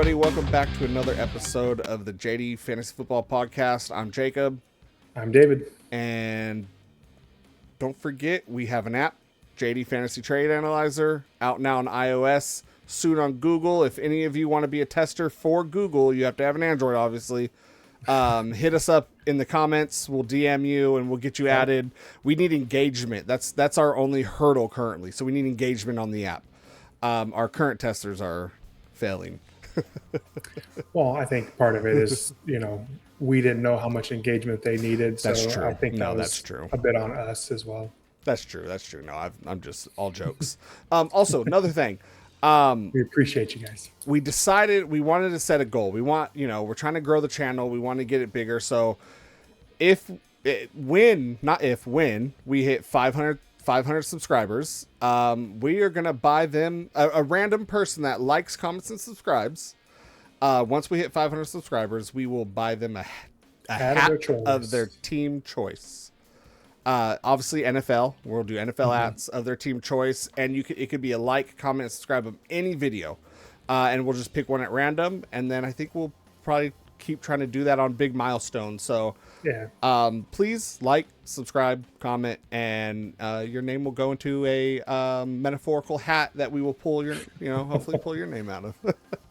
everybody. Welcome back to another episode of the JD Fantasy Football Podcast. I'm Jacob. I'm David. And don't forget, we have an app, JD Fantasy Trade Analyzer, out now on iOS, soon on Google. If any of you want to be a tester for Google, you have to have an Android, obviously. Hit us up in the comments. We'll DM you and we'll get you added. We need engagement. That's our only hurdle currently. So we need engagement on the app. Our current testers are failing. Well, I think part of it is, we didn't know how much engagement they needed. So That's true. I think that's true. A bit on us as well. That's true. No, I'm just all jokes. Also, another thing. We appreciate you guys. We decided we wanted to set a goal. We want, we're trying to grow the channel. We want to get it bigger. So when we hit 500 subscribers, we are going to buy them a random person that likes, comments, and subscribes. Once we hit 500 subscribers, we will buy them a hat of their team choice. Obviously NFL, we'll do NFL hats of their team choice. And it could be a like, comment, and subscribe of any video. And we'll just pick one at random. And then I think we'll probably keep trying to do that on big milestones. So please like, subscribe, comment, and your name will go into a metaphorical hat that we will pull hopefully pull your name out of.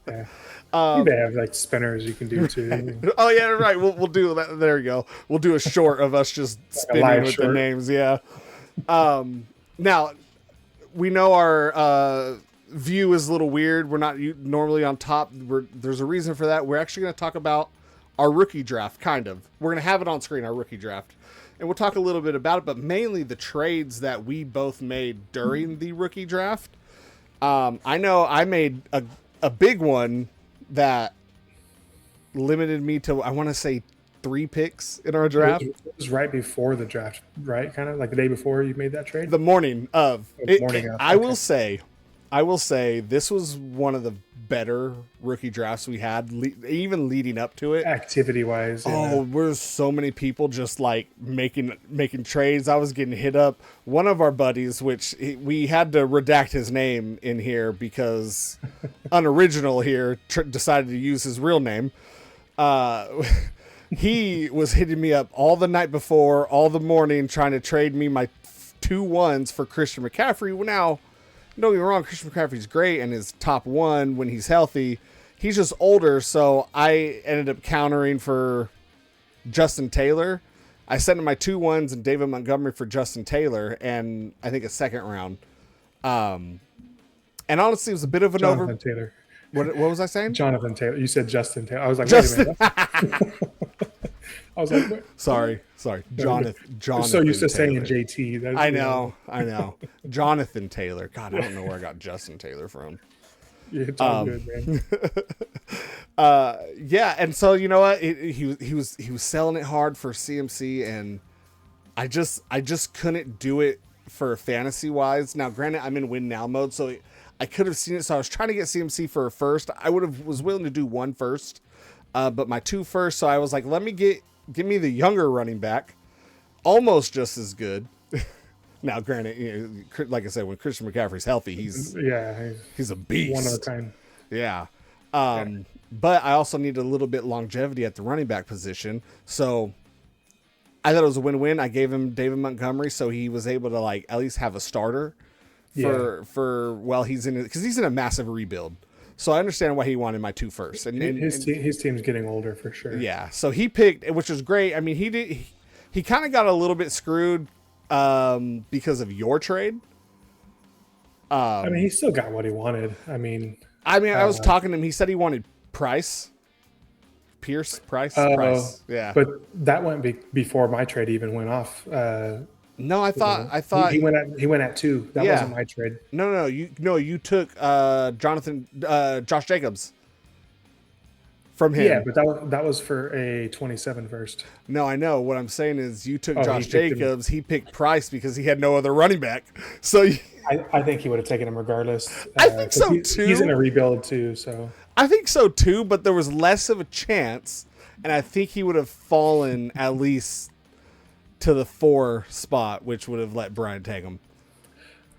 Yeah. You may have like spinners you can do too. Oh yeah, right. We'll do that. There you go. We'll do a short of us just spinning with the names. Yeah. Now we know our view is a little weird. We're not normally on top. There's a reason for that. We're actually going to talk about our rookie draft. Kind of. We're going to have it on screen, our rookie draft, and we'll talk a little bit about it, but mainly the trades that we both made during the rookie draft. I know I made a big one that limited me to, I want to say, 3 picks in our draft. It was right before the draft, right? Kind of like the day before you made that trade? The morning of. Okay. I will say this was one of the better rookie drafts we had, even leading up to it. Activity-wise. Oh, there's so many people just like making trades. I was getting hit up. One of our buddies, which we had to redact his name in here because unoriginal here, decided to use his real name. He was hitting me up all the night before, all the morning, trying to trade me my 2 1s for Christian McCaffrey. Well, now, don't get me wrong, Christian McCaffrey's great and is top 1 when he's healthy. He's just older, so I ended up countering for Justin Taylor. I sent him my 2 1s and David Montgomery for Justin Taylor, and I think a second round. And honestly, it was a bit of an Jonathan Taylor. What was I saying? Jonathan Taylor. You said Justin Taylor. I was like, Justin. Wait a minute. I was like, what? Sorry. Jonathan. So used to saying Taylor. JT. I know. Jonathan Taylor. God, I don't know where I got Justin Taylor from. Yeah, it's all good, man. Yeah, and so you know what? He was selling it hard for CMC, and I just couldn't do it for fantasy wise. Now, granted, I'm in win now mode, so I could have seen it. So I was trying to get CMC for a first. I was willing to do 1 first, but my 2 first. So I was like, give me the younger running back, almost just as good. Now, granted, like I said, when Christian McCaffrey's healthy, he's a beast, one of a kind. Yeah. But I also need a little bit longevity at the running back position. So I thought it was a win-win. I gave him David Montgomery, so he was able to like at least have a starter for while he's in it, because he's in a massive rebuild. So I understand why he wanted my 2 first. And his team's getting older for sure. Yeah. So he picked, which was great. I mean, he kind of got a little bit screwed because of your trade. I mean, he still got what he wanted. I mean, I was talking to him. He said he wanted Price. Price. Yeah. But that went before my trade even went off. No, I thought he went at 2. That wasn't my trade. No. You took Josh Jacobs from him. Yeah, but that was for a 27 first. No, I know. What I'm saying is you took Josh Jacobs. He picked Price because he had no other running back. So I think he would have taken him regardless. I think so too. He's in a rebuild too, so I think so too. But there was less of a chance, and I think he would have fallen at least to the 4 spot, which would have let Brian take him.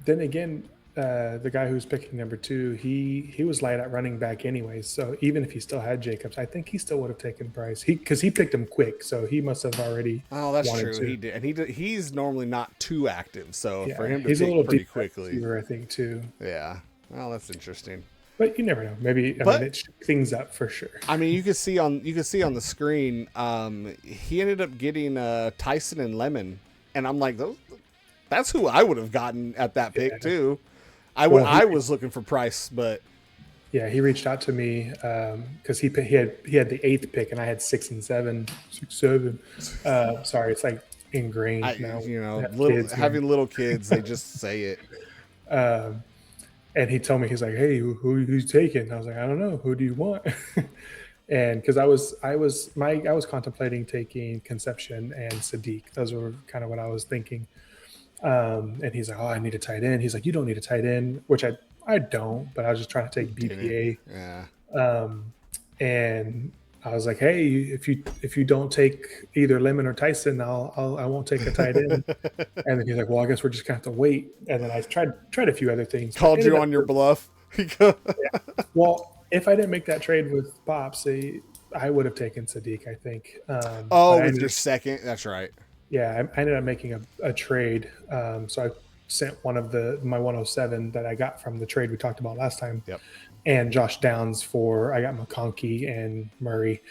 Then again, the guy who's picking number 2, he was light at running back anyways. So even if he still had Jacobs, I think he still would have taken Bryce. Because he picked him quick, so he must have already. Oh, that's wanted true. to. He did, and he's normally not too active, so for Yeah, him to he's a pick little pretty deep quickly, receiver, I think, too. yeah. Well, that's interesting. But you never know. Maybe it shook things up for sure. I mean, you can see on the screen, he ended up getting Tyson and Lemon, and I'm like, that's who I would have gotten at that pick too. I was looking for Price, but yeah, he reached out to me because he had the 8th pick and I had 6 and 7. 6, 7. Sorry, it's like ingrained now. You know, having little kids, they just say it. And he told me, he's like, "Hey, who's taking?" I was like, "I don't know. Who do you want?" And because I was contemplating taking Conception and Sadiq. Those were kind of what I was thinking. And he's like, "Oh, I need a tight end." He's like, "You don't need a tight end," which I don't, but I was just trying to take BPA. Yeah. And I was like, "Hey, if you don't take either Lemon or Tyson, I won't take a tight end." And then he's like, "Well, I guess we're just gonna have to wait." And then I tried a few other things. Called you on your bluff. Yeah. Well, if I didn't make that trade with Pops, I would have taken Sadiq, I think. With your second, that's right. Yeah, I ended up making a trade. So I sent one of my 107 that I got from the trade we talked about last time. Yep. And Josh Downs I got McConkey and Murray.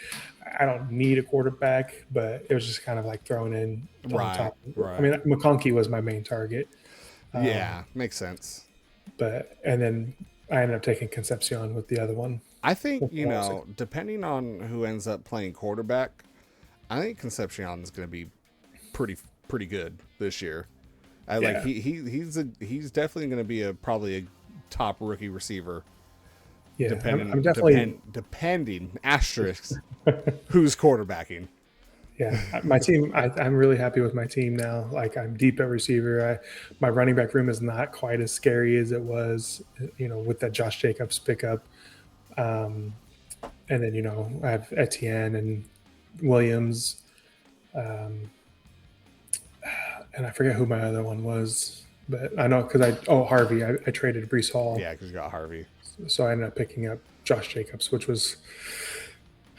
I don't need a quarterback, but it was just kind of like thrown in on top. Right. I mean, McConkey was my main target. Yeah, makes sense. And then I ended up taking Concepcion with the other one. I think, depending on who ends up playing quarterback, I think Concepcion is going to be pretty good this year. He's definitely going to be probably a top rookie receiver. Yeah, I'm definitely depending asterisks who's quarterbacking. Yeah, my team. I'm really happy with my team now. Like, I'm deep at receiver. My running back room is not quite as scary as it was, with that Josh Jacobs pickup. And then I have Etienne and Williams, and I forget who my other one was, but I know because Harvey. I traded Breece Hall. Yeah, because you got Harvey. So I ended up picking up Josh Jacobs, which was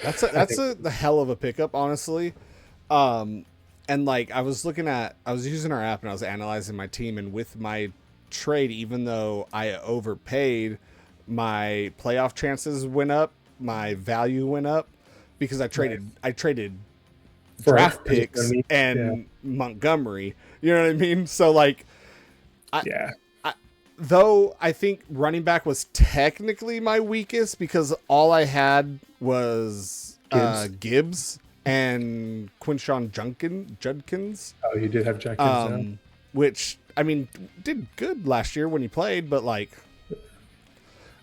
the hell of a pickup, honestly. And like I was using our app and I was analyzing my team, and with my trade, even though I overpaid, my playoff chances went up, my value went up because I traded draft picks and Montgomery. You know what I mean? So like, though I think running back was technically my weakest because all I had was Gibbs and Quinshawn Judkins. Oh, you did have Judkins, which I mean did good last year when he played, but like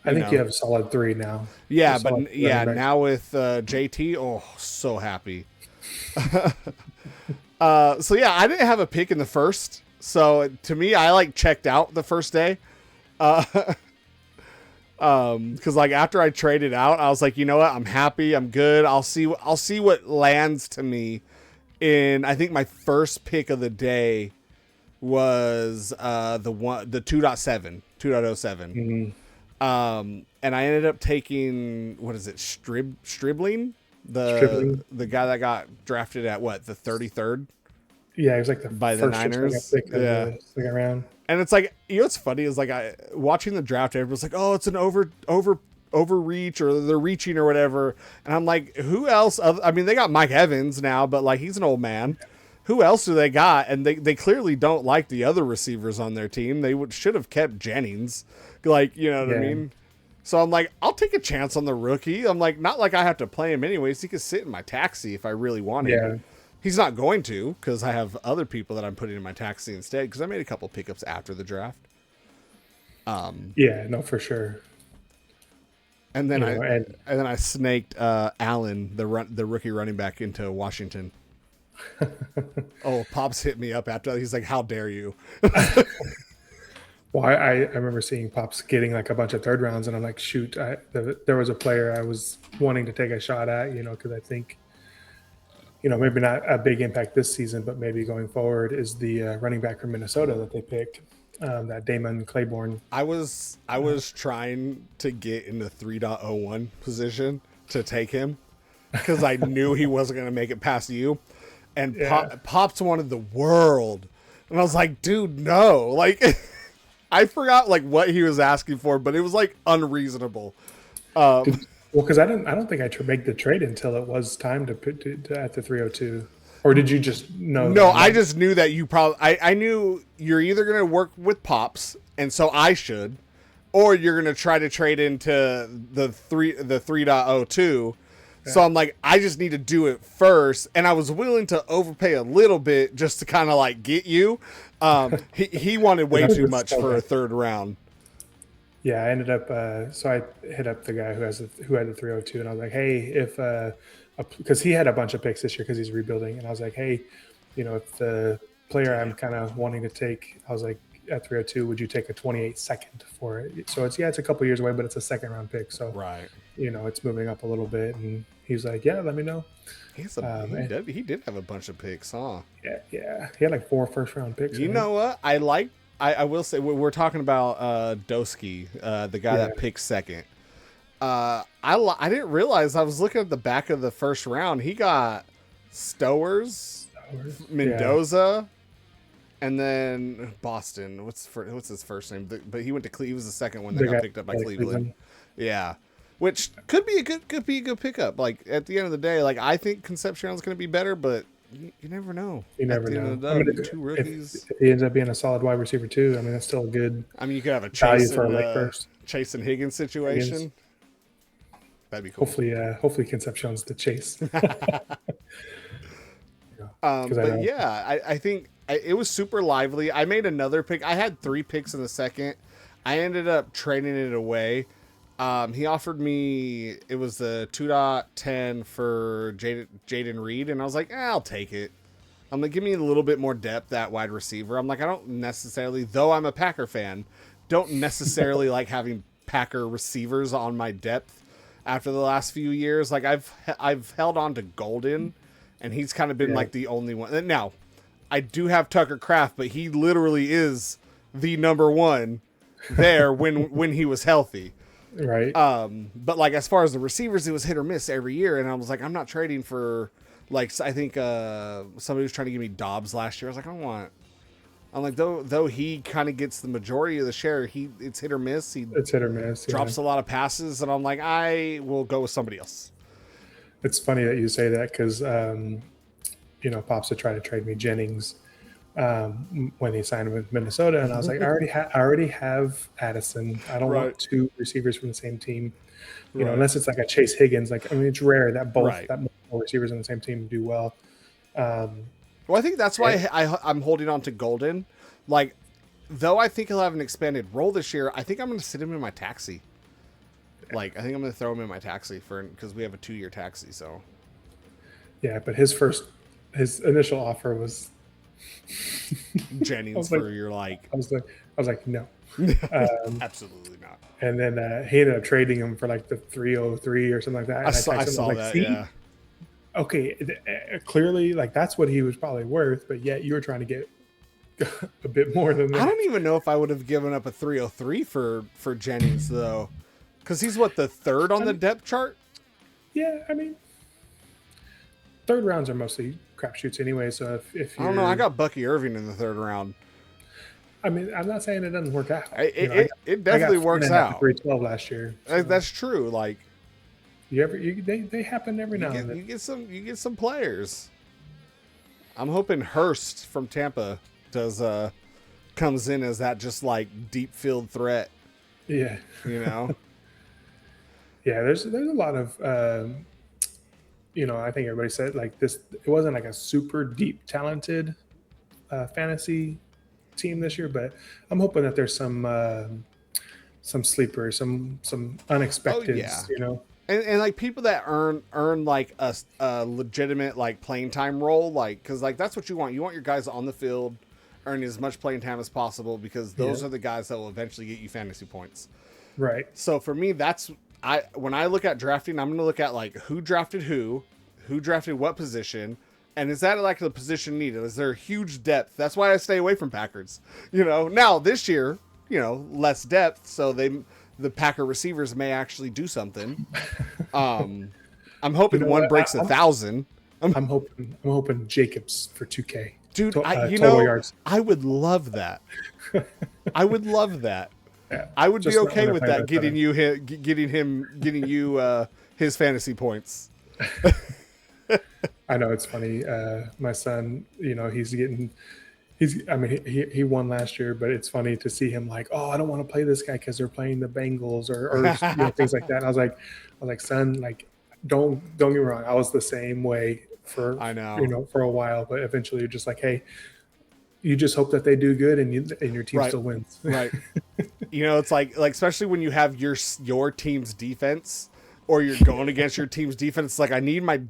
I think you have a solid 3 now. Yeah, but now with JT, oh, so happy. So yeah, I didn't have a pick in the first. So to me, I checked out the first day. Cause like after I traded out, I was like, you know what? I'm happy. I'm good. I'll see what lands to me. I think my first pick of the day was, the 2.7. And I ended up taking, what is it? Stribling, the guy that got drafted at the 33rd. Yeah, he was like by the Niners. The second round. And it's like, what's funny is like watching the draft, everyone's like, oh, it's an overreach or they're reaching or whatever. And I'm like, who else? I mean, they got Mike Evans now, but like he's an old man. Who else do they got? And they clearly don't like the other receivers on their team. They should have kept Jennings. Like, you know what I mean? So I'm like, I'll take a chance on the rookie. I'm like, not like I have to play him anyways. He could sit in my taxi if I really wanted. Yeah. He's not going to because I have other people that I'm putting in my taxi instead because I made a couple pickups after the draft. Yeah, no, for sure. And then I snaked Allen, the rookie running back, into Washington. Oh, Pops hit me up after. He's like, "How dare you?" Well, I remember seeing Pops getting like a bunch of 3rd rounds, and I'm like, shoot, there was a player I was wanting to take a shot at, because I think, maybe not a big impact this season, but maybe going forward is the running back from Minnesota that they picked, that Damon Claiborne. I was trying to get in the 3.01 position to take him because I knew he wasn't going to make it past you. And Pops wanted the world. And I was like, dude, no. Like, I forgot like what he was asking for, but it was like unreasonable. Well, because I don't think I made the trade until it was time to put at the 302. Or did you just know? No, I just knew that you probably. I knew you're either going to work with Pops, and so I should, or you're going to try to trade into the 3.02. Yeah. So I'm like, I just need to do it first, and I was willing to overpay a little bit just to kind of like get you. He wanted way too much for a third round. Yeah, I ended up. So I hit up the guy who had the 302, and I was like, hey, if because he had a bunch of picks this year because he's rebuilding, and I was like, hey, if the player I'm kind of wanting to take, I was like, at 302, would you take a 28 second for it? So it's a couple years away, but it's a second round pick, so right, it's moving up a little bit, and he's like, yeah, let me know. He did have a bunch of picks, huh? Yeah, he had like 4 first round picks. You know what? I will say we're talking about Doski, the guy that picked second. I didn't realize I was looking at the back of the first round. He got Stowers, Mendoza, and then Boston. What's his first name? But he went to He was the second one that got picked up by Cleveland. Yeah, which could be a good pickup. Like at the end of the day, like I think Concepcion's going to be better, but you never know. You never know. Two rookies. If he ends up being a solid wide receiver too, I mean that's still a good. I mean, you could have a Chase and Higgins situation. Higgins. That'd be cool. Hopefully Concepcion's the Chase. But yeah, I think it was super lively. I made another pick. I had 3 picks in the second. I ended up trading it away. He offered me, it was the 2.10 for Jaden Reed, and I was like, I'll take it. I'm like, give me a little bit more depth at wide receiver. I'm like, I don't necessarily, though I'm a Packer fan, don't necessarily like having Packer receivers on my depth after the last few years. Like I've held on to Golden, and he's kind of been like the only one. Now, I do have Tucker Kraft, but he literally is the number one there when he was healthy. Right. But like as far as the receivers, it was hit or miss every year, and I was like, I'm not trading for like I think somebody was trying to give me Dobbs last year. I was like, I'm like though he kind of gets the majority of the share, it's hit or miss. It's hit or miss. Drops a lot of passes, and I'm like, I will go with somebody else. It's funny that you say that because Pops would try to trade me Jennings when he signed with Minnesota, and I was like, I already have Addison. I don't want 2 receivers from the same team, unless it's like a Chase Higgins. Like, I mean, it's rare that both receivers on the same team do well. Well, I think that's why I'm holding on to Golden. Like, though I think he'll have an expanded role this year, I think I'm going to sit him in my taxi. Like, I think I'm going to throw him in my taxi because we have a 2-year taxi. So, yeah, but his initial offer was Jennings for your like. I was like, no, absolutely not. And then he ended up trading him for like the 303 or something like that. And I saw that. See? Yeah. Okay, clearly, like that's what he was probably worth, but yet you were trying to get a bit more than that. I don't even know if I would have given up a 303 for Jennings though, because he's what, the third on the depth chart. Yeah, I mean, third rounds are mostly crapshoots anyway. So if I don't know, I got Bucky Irving in the third round. I mean, I'm not saying it doesn't work out. It definitely works out. 312 last year. So. That's true. Like. They happen every now and then. You get some players. I'm hoping Hurst from Tampa comes in as that just like deep field threat. Yeah. Yeah, there's a lot of I think everybody said like this, it wasn't like a super deep talented fantasy team this year, but I'm hoping that there's some sleepers, some unexpected, And like people that earn like a legitimate like playing time role, like because like that's what you want. You want your guys on the field earning as much playing time as possible because those are the guys that will eventually get you fantasy points. Right. So for me, when I look at drafting, I'm going to look at like who drafted what position, And is that like the position needed? Is there huge depth? That's why I stay away from Packers. Now this year, less depth, so the Packer receivers may actually do something. I'm hoping one breaks 1,000. I'm hoping Jacobs for 2K. Dude, total yards. I would love that. I would love that. Yeah, I would be okay with that. Getting you his fantasy points. I know it's funny. My son, he won last year, but it's funny to see him like, oh, I don't want to play this guy because they're playing the Bengals or things like that. And I was like, son, like, don't get me wrong. I was the same way for a while, but eventually you're just like, hey, you just hope that they do good and your team still wins. Right. It's like especially when you have your team's defense or you're going against your team's defense. It's like I need my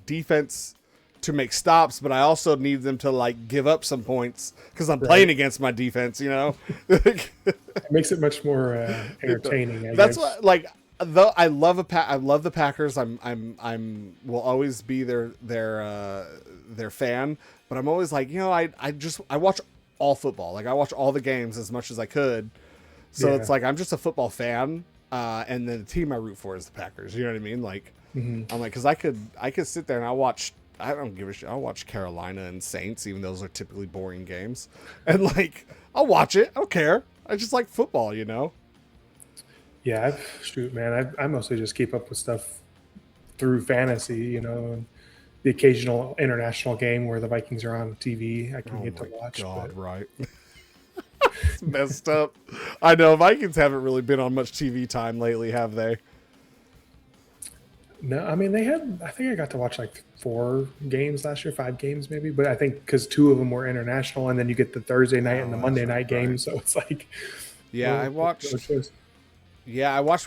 defense to make stops, but I also need them to like give up some points because I'm playing against my defense. It makes it much more entertaining. That's what, like, though I love the Packers. I'm will always be their fan, but I'm always like, I watch all football. Like I watch all the games as much as I could. So it's like I'm just a football fan, and then the team I root for is the Packers. You know what I mean? Like I'm like, because I could sit there and I don't give a shit. I'll watch Carolina and Saints, even though those are typically boring games, and like I'll watch it. I don't care. I just like football, Yeah, shoot, man. I mostly just keep up with stuff through fantasy, and the occasional international game where the Vikings are on TV. I can get to watch. God, right. It's messed up. I know Vikings haven't really been on much TV time lately, have they? No, I mean I think I got to watch like 4 games last year, 5 games maybe, but I think because 2 of them were international, and then you get the Thursday night and the Monday night game, so it's like. Yeah, I watched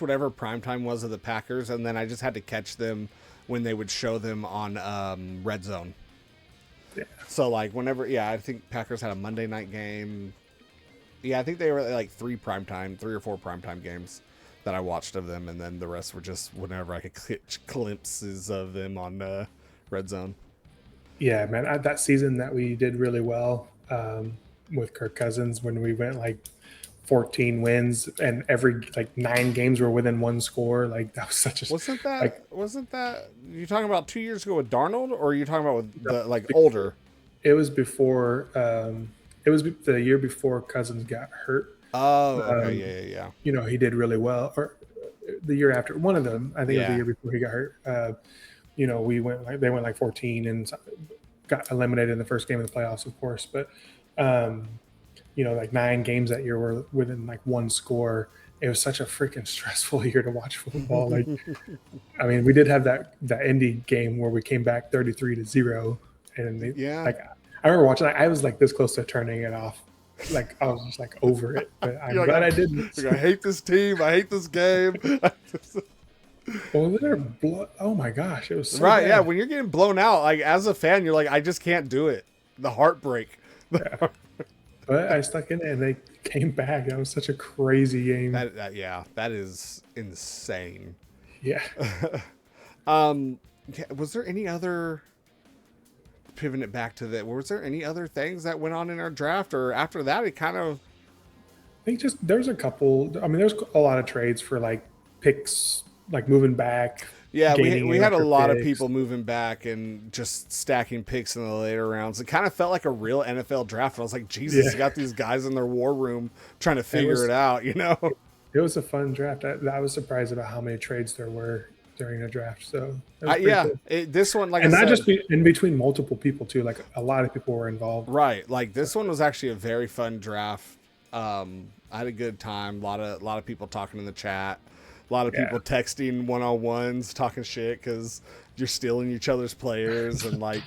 whatever primetime was of the Packers, and then I just had to catch them when they would show them on Red Zone. Yeah. So like whenever, I think Packers had a Monday night game. Yeah, I think they were like 3 or 4 primetime games that I watched of them, and then the rest were just whenever I could catch glimpses of them on Red Zone. Yeah, man, that season that we did really well with Kirk Cousins when we went like 14 wins and every like 9 games were within 1 score. Like that was such a wasn't that you talking about 2 years ago with Darnold, or are you talking about with the like older? It was before. It was the year before Cousins got hurt. Oh, okay, yeah. He did really well, or the year after. One of them, I think, it was the year before he got hurt. They went like 14 and got eliminated in the first game of the playoffs, of course. But like 9 games that year were within like 1 score. It was such a freaking stressful year to watch football. Like, I mean, we did have that Indy game where we came back 33-0, and I remember watching. I was like this close to turning it off. Like I was just like over it. But I'm glad I didn't. I hate this team. I hate this game. Oh my gosh, it was so right. bad. Yeah, when you're getting blown out, like as a fan, you're like, I just can't do it. The heartbreak. Yeah. But I stuck in it, and they came back. That was such a crazy game. That is insane. Yeah. Was there any other? Pivoting it back to that, was there any other things that went on in our draft, or after that it kind of? I think just there's a couple. I mean, there's a lot of trades for like picks, like moving back. Yeah, we had a lot of people moving back and just stacking picks in the later rounds. It kind of felt like a real NFL draft. I was like, Jesus, you got these guys in their war room trying to figure it out, It was a fun draft. I was surprised about how many trades there were during the draft. So cool. This one, like, and I not said, just in between multiple people too. Like a lot of people were involved. Right. Like this one was actually a very fun draft. I had a good time. A lot of people talking in the chat. A lot of people texting one-on-ones, talking shit because you're stealing each other's players, and like,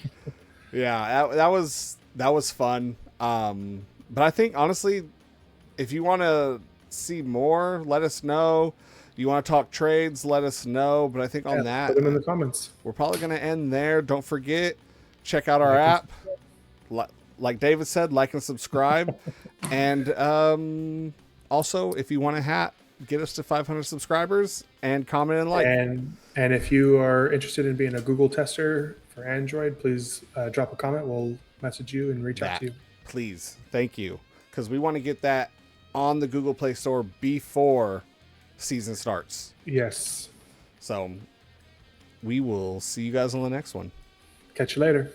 that was fun. But I think honestly, if you want to see more, let us know. You want to talk trades, let us know. But I think on that, put them in the comments. We're probably going to end there. Don't forget, check out our app. Like David said, like and subscribe. And also, if you want a hat, get us to 500 subscribers and comment and like. And if you are interested in being a Google tester for Android, please drop a comment. We'll message you and reach out to you. Please. Thank you. Because we want to get that on the Google Play Store before season starts. Yes. So we will see you guys on the next one. Catch you later.